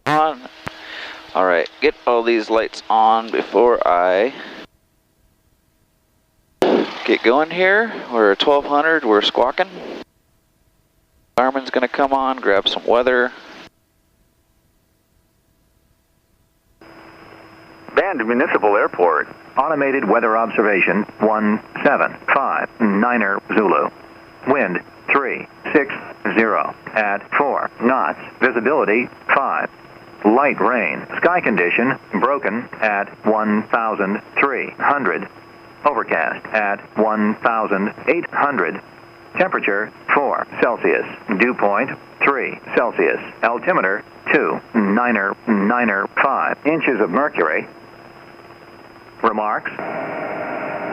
On. Alright, get all these lights on before I get going here. We're at 1200, we're squawking. Fireman's gonna come on, grab some weather. Bend Municipal Airport. Automated weather observation 175 Zulu. Wind 360 at 4 knots. Visibility 5. Light rain. Sky condition broken at 1,300. Overcast at 1,800. Temperature 4 Celsius. Dew point 3 Celsius. Altimeter 2,995 inches of mercury. Remarks?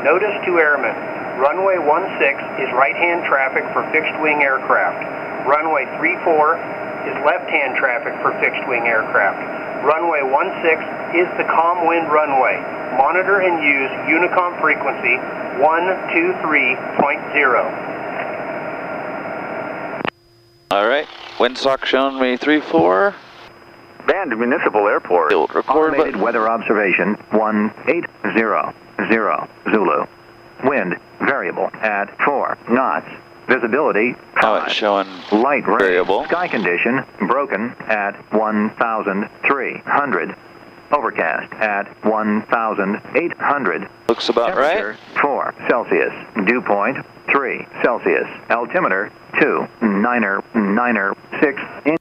Notice to airmen. Runway 16 is right-hand traffic for fixed-wing aircraft. Runway 34 is left-hand traffic for fixed-wing aircraft. Runway 16 is the calm wind runway. Monitor and use Unicom frequency 123.0. Alright, windsock showing me 34. Bend Municipal Airport. Automated weather observation 180 Zulu. Wind variable at 4 knots. Visibility 5. Oh, it's showing light rain. variable. Sky condition broken at 1,300. Overcast at 1,800. Looks about right. 4 Celsius. Dew point 3 Celsius. Altimeter 2,996 inches.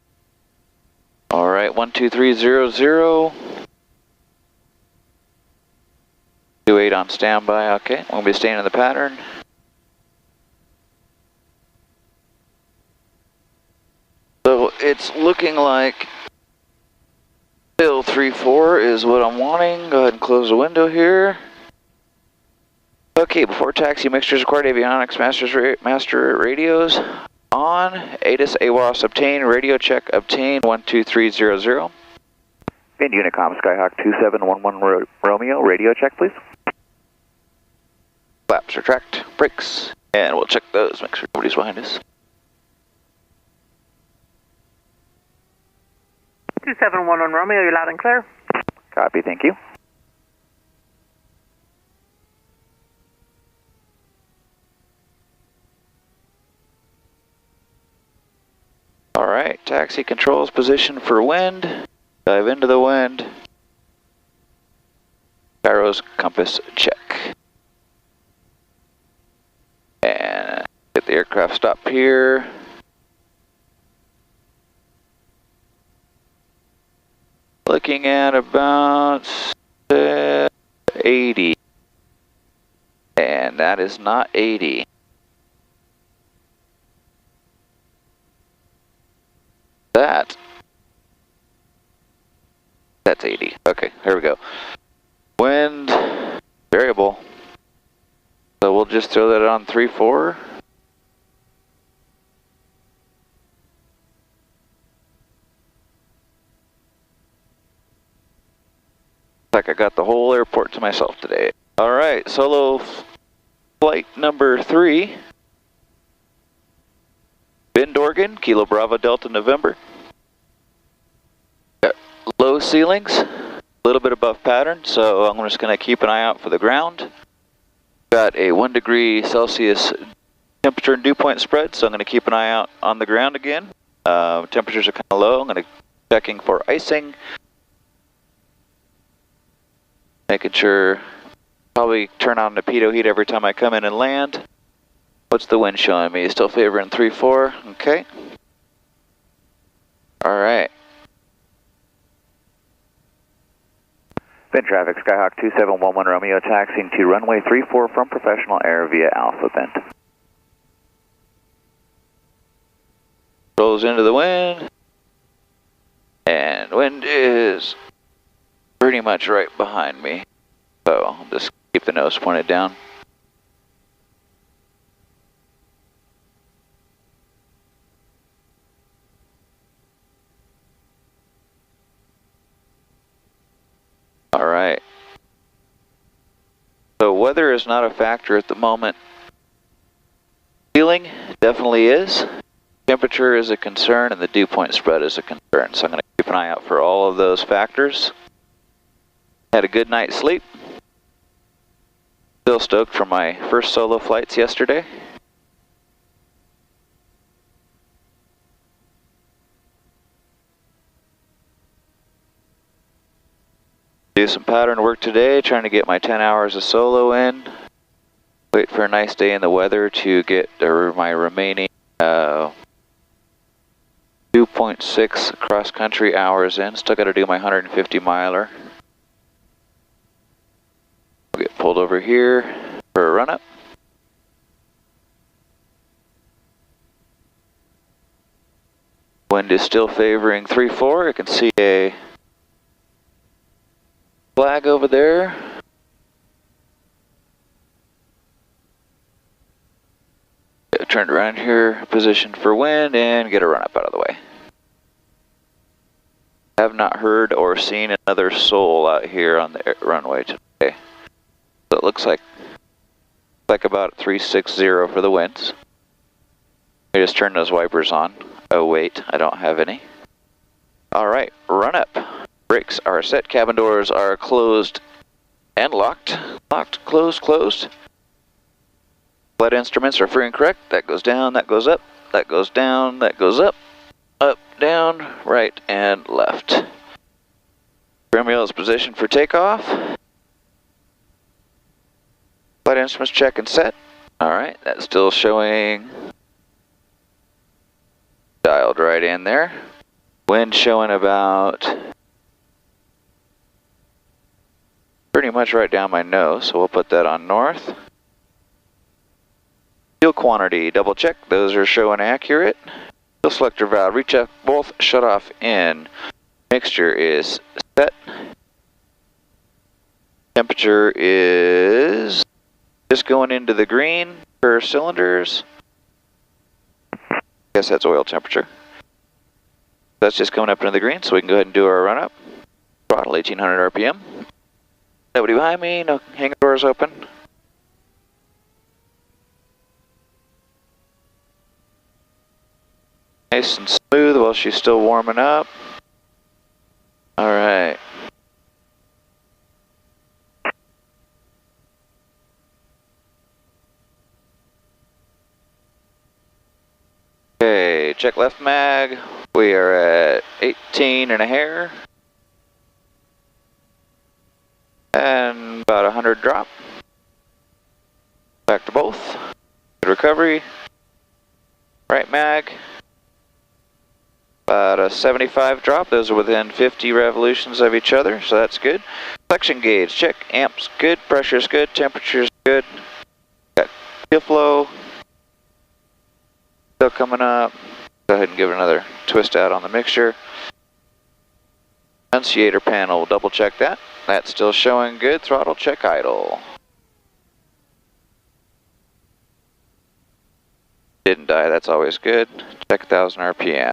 Alright, 12300. 28 on standby, okay. We'll be staying in the pattern. So it's looking like still 3-4 is what I'm wanting. Go ahead and close the window here. Okay, before taxi, mixtures required, avionics, master radios on. ATIS, AWAS obtained, radio check obtained, 12300. Bend Unicom, Skyhawk 2711 Romeo, radio check please. Flaps retract, brakes, and we'll check those, make sure nobody's behind us. 2711 Romeo, you're loud and clear. Copy, thank you. Alright, taxi controls position for wind. Dive into the wind. Gyros, compass, check. And get the aircraft stop here. Looking at about 80. And that is not 80. That's 80. Okay, here we go. Wind variable. So we'll just throw that on 3-4. Like I got the whole airport to myself today. Alright, solo flight number 3. Bend, Oregon, Kilo Bravo Delta November. Got low ceilings, a little bit above pattern, so I'm just going to keep an eye out for the ground. Got a 1 degree Celsius temperature and dew point spread, so I'm going to keep an eye out on the ground again. Temperatures are kind of low. I'm going to checking for icing. Making sure, probably turn on the pitot heat every time I come in and land. What's the wind showing me? Still favoring 3-4, okay. Alright. Bend traffic, Skyhawk 2711 Romeo, taxiing to runway 34 from Professional Air via Alpha Bend. Rolls into the wind. And wind is pretty much right behind me. So I'll just keep the nose pointed down. Alright. So weather is not a factor at the moment. Feeling definitely is. temperature is a concern and the dew point spread is a concern. So I'm going to keep an eye out for all of those factors. Had a good night's sleep. Still stoked for my first solo flights yesterday. Do some pattern work today, trying to get my 10 hours of solo in. Wait for a nice day in the weather to get my remaining 2.6 cross-country hours in. Still got to do my 150 miler. We'll get pulled over here for a run-up. Wind is still favoring 3-4. I can see a flag over there. Turned around here, positioned for wind, and get a run-up out of the way. Have not heard or seen another soul out here on the runway today. So it looks like about 360 for the winds. I just turned those wipers on. Oh wait, I don't have any. Alright, run-up. Brakes are set, cabin doors are closed and locked. Locked, closed, closed. Flight instruments are free and correct. That goes down, that goes up, that goes down, that goes up, down, right, and left. Trim wheel is positioned for takeoff. Flight instruments check and set. Alright, that's still showing dialed right in there. Wind showing about pretty much right down my nose, so we'll put that on north. Fuel quantity, double check, those are showing accurate. Fuel selector valve, recheck both, shut off in. Mixture is set. Temperature is just going into the green for cylinders. I guess that's oil temperature. That's just coming up into the green, so we can go ahead and do our run up. Throttle 1800 RPM. Nobody behind me, no hangar doors open. Nice and smooth while she's still warming up. Alright. Okay, check left mag. We are at 18 and a hair. And about 100 drop. Back to both. Good recovery. Right mag. About a 75 drop. Those are within 50 revolutions of each other, so that's good. Suction gauge, check. Amps good. Pressure's good. Temperature's good. Got fuel flow. Still coming up. Go ahead and give it another twist out on the mixture. Annunciator panel, we'll double check that. That's still showing good. Throttle check idle. Didn't die, that's always good. Check 1000 RPM.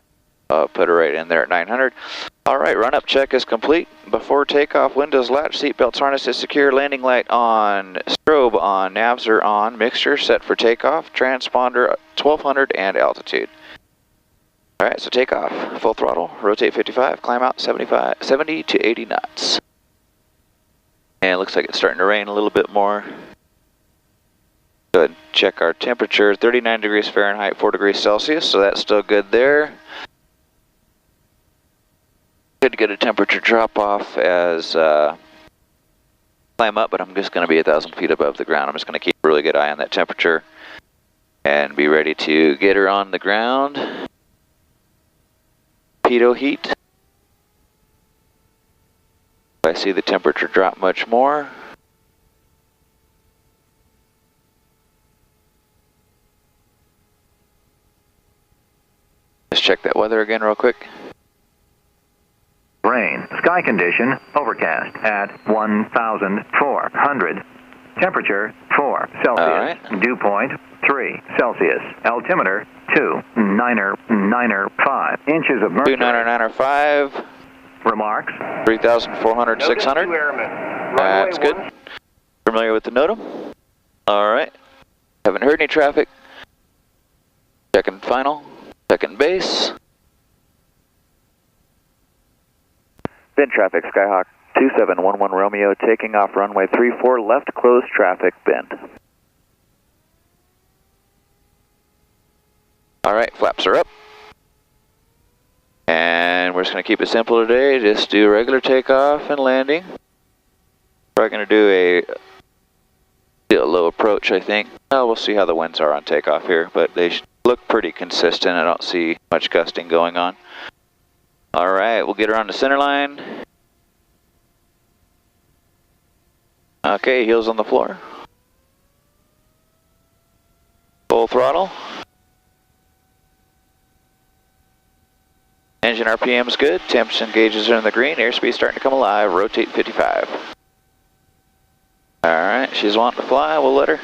Put it right in there at 900. Alright, run-up check is complete. Before takeoff, windows latch, seatbelts, harness is secure, landing light on, strobe on, navs are on, mixture set for takeoff, transponder 1200 and altitude. Alright, so takeoff, full throttle, rotate 55, climb out 70 to 80 knots. And it looks like it's starting to rain a little bit more. Go ahead and check our temperature, 39 degrees Fahrenheit, 4 degrees Celsius, so that's still good there. Good to get a temperature drop off as climb up, but I'm just going to be 1,000 feet above the ground. I'm just going to keep a really good eye on that temperature and be ready to get her on the ground. Pitot heat. I see the temperature drop much more. Let's check that weather again real quick. Rain. Sky condition, overcast at 1,400. Temperature, 4 Celsius. Right. Dew point, 3 Celsius. Altimeter, 2,995 inches of mercury. 2,995. Remarks? 3,400, 600. That's good. Familiar with the NOTAM? Alright. Haven't heard any traffic. Checking final. Second base. Bend traffic, Skyhawk 2711 Romeo, taking off runway 34, left closed traffic, bend. All right, flaps are up. And we're just going to keep it simple today. Just do regular takeoff and landing. We're going to do a low approach, I think. Oh, we'll see how the winds are on takeoff here, but they look pretty consistent. I don't see much gusting going on. All right, we'll get her on the center line. Okay, heels on the floor. Full throttle. Engine RPM is good. Temps and gauges are in the green. Airspeed starting to come alive. Rotate 55. All right, she's wanting to fly. We'll let her.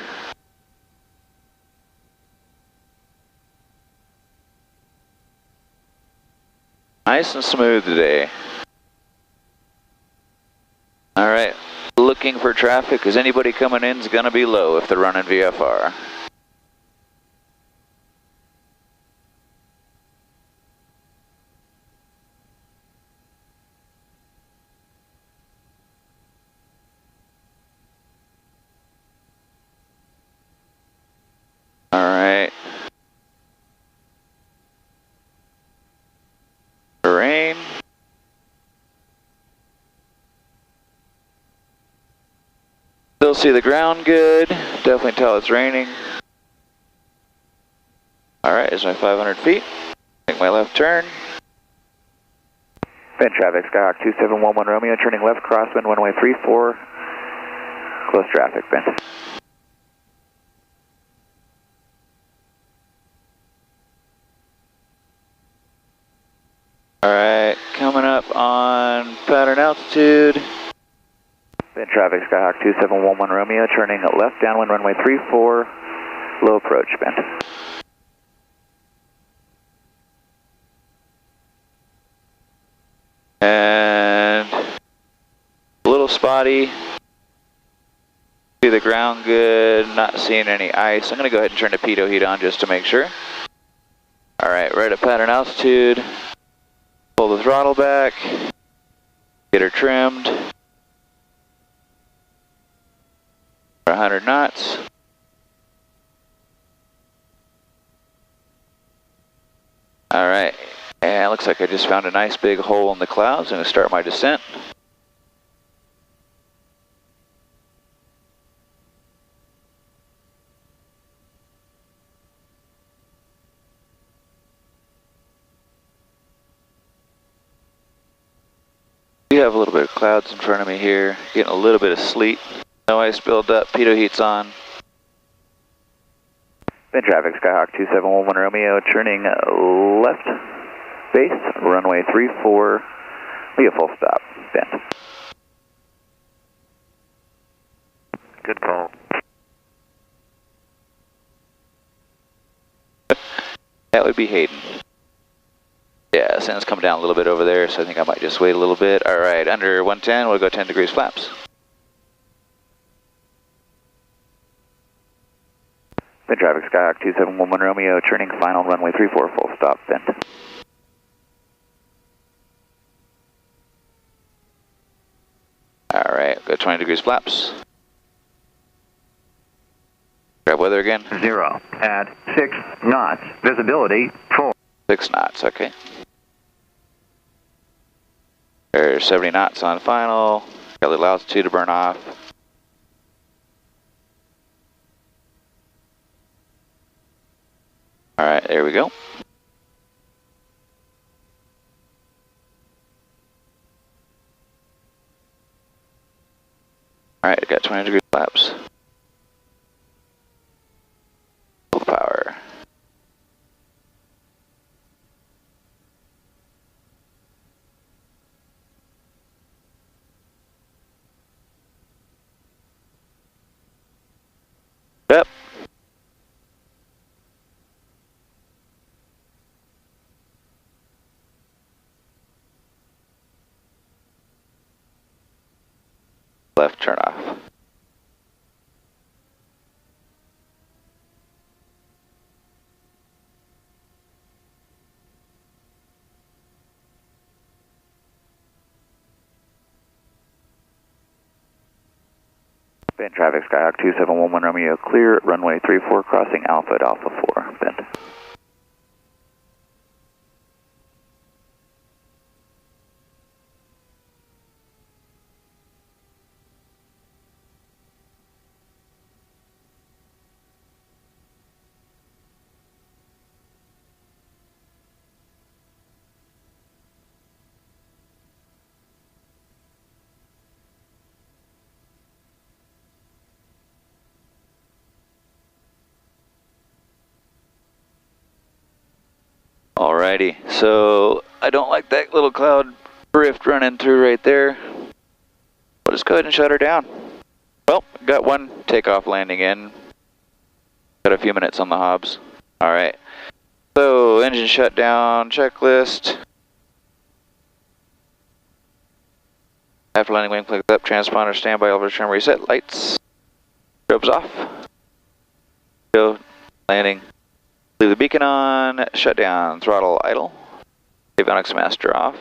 Nice and smooth today. All right, looking for traffic because anybody coming in is going to be low if they're running VFR. All right. Rain. Still see the ground good. Definitely tell it's raining. All right, is my 500 feet. Make my left turn. Bend traffic, Skyhawk 2711 Romeo, turning left crosswind, runway 34, close traffic, bend. Alright, coming up on pattern altitude. Bend traffic, Skyhawk 2711 Romeo, turning left downwind, runway 34, low approach, bend. And a little spotty. See the ground good, not seeing any ice. I'm going to go ahead and turn the pitot heat on just to make sure. Alright, right at pattern altitude. Pull the throttle back, get her trimmed for 100 knots. All right, and it looks like I just found a nice big hole in the clouds. I'm going to start my descent. We have a little bit of clouds in front of me here, getting a little bit of sleet. No ice build up, pitot heat's on. Bend traffic, Skyhawk 2711 Romeo, turning left base, runway 34, be a full stop, bend. Good call. That would be Hayden. Yeah, sun's coming down a little bit over there, so I think I might just wait a little bit. All right, under 110, we'll go 10 degrees flaps. Bend traffic, Skyhawk 2711 Romeo, turning final, runway 34, full stop, bend. All right, go 20 degrees flaps. Grab weather again. 0 at 6 knots. Visibility 4. 6 knots, okay. There's 70 knots on final. Got a little altitude to burn off. All right, there we go. All right, I got 20 degree flaps. Full power. Yep. Left turn off. Bend traffic, Skyhawk 2711 Romeo, clear, runway 34, crossing Alpha at Alpha 4, bend. Alrighty, so I don't like that little cloud rift running through right there. We'll just go ahead and shut her down. Well, got one takeoff landing in. Got a few minutes on the hobs. Alright, so engine shutdown checklist. After landing, wing plugs up, transponder standby, elevator trim reset, lights, strobes off. Go, landing. Leave the beacon on, shut down, throttle idle, avionics master off.